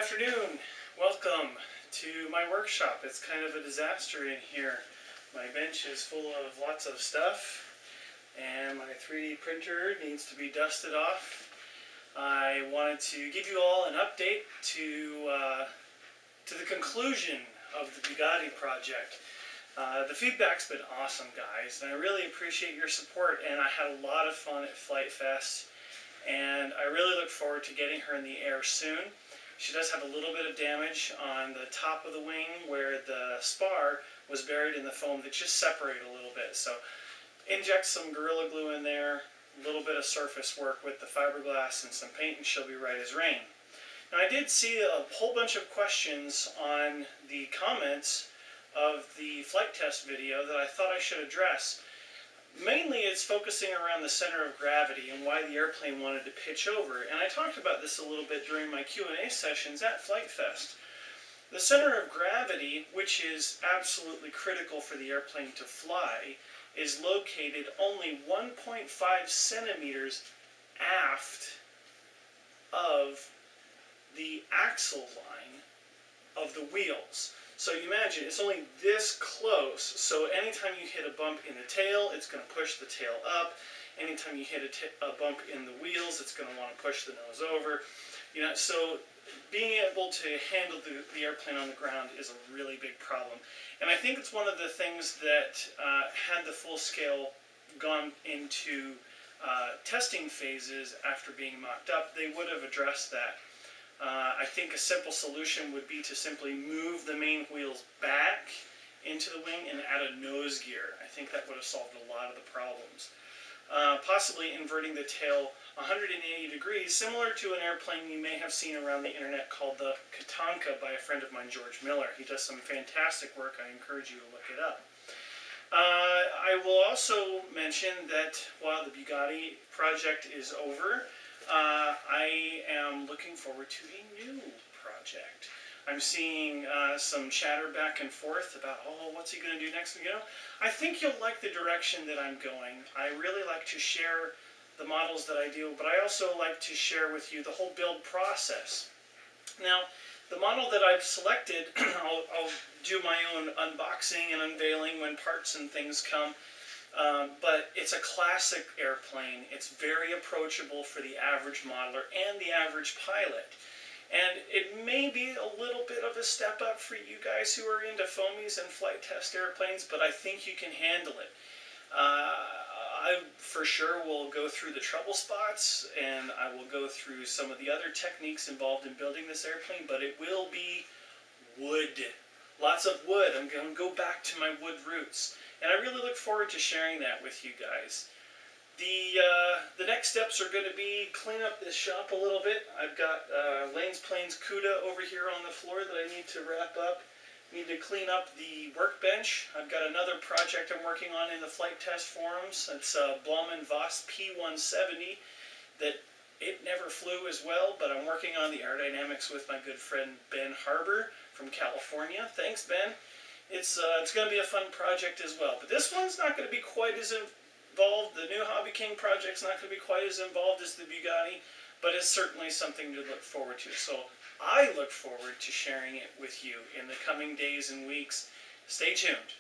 afternoon. Welcome to my workshop. It's kind of a disaster in here. My bench is full of lots of stuff and my 3D printer needs to be dusted off. I wanted to give you all an update to the conclusion of the Bugatti project. The feedback's been awesome, guys, and I really appreciate your support, and I had a lot of fun at Flight Fest, and I really look forward to getting her in the air soon. She does have a little bit of damage on the top of the wing where the spar was buried in the foam that just separated a little bit. So inject some Gorilla Glue in there, a little bit of surface work with the fiberglass and some paint, and she'll be right as rain. Now, I did see a whole bunch of questions on the comments of the flight test video that I thought I should address. Mainly it's focusing around the center of gravity and why the airplane wanted to pitch over, and I talked about this a little bit during my Q&A sessions at Flight Fest. The center of gravity, which is absolutely critical for the airplane to fly, is located only 1.5 centimeters aft of the axle line of the wheels. So you imagine it's only this close, so anytime you hit a bump in the tail, it's going to push the tail up. Anytime you hit a bump in the wheels, it's going to want to push the nose over. You know, so being able to handle the airplane on the ground is a really big problem. And I think it's one of the things that had the full scale gone into testing phases after being mocked up, they would have addressed that. I think a simple solution would be to simply move the main wheels back into the wing and add a nose gear. I think that would have solved a lot of the problems. Possibly inverting the tail 180 degrees, similar to an airplane you may have seen around the internet called the Katanka by a friend of mine, George Miller. He does some fantastic work. I encourage you to look it up. I will also mention that while the Bugatti project is over, I am looking forward to a new project. I'm seeing some chatter back and forth about, oh, what's he going to do next? You know, I think you'll like the direction that I'm going. I really like to share the models that I do, but I also like to share with you the whole build process. Now, the model that I've selected, I'll do my own unboxing and unveiling when parts and things come. But it's a classic airplane. It's very approachable for the average modeler and the average pilot. And it may be a little bit of a step up for you guys who are into foamies and flight test airplanes, but I think you can handle it. I for sure will go through the trouble spots, and I will go through some of the other techniques involved in building this airplane, but it will be wood. Lots of wood. I'm going to go back to my wood roots. And I really look forward to sharing that with you guys. The next steps are going to be clean up this shop a little bit. I've got Lane's Plains Cuda over here on the floor that I need to wrap up. Need to clean up the workbench. I've got another project I'm working on in the flight test forums. It's a Blaumann Voss P170 that it never flew as well, but I'm working on the aerodynamics with my good friend Ben Harbor from California. Thanks, Ben. It's going to be a fun project as well. But this one's not going to be quite as involved. The new Hobby King project's not going to be quite as involved as the Bugatti, but it's certainly something to look forward to. So I look forward to sharing it with you in the coming days and weeks. Stay tuned.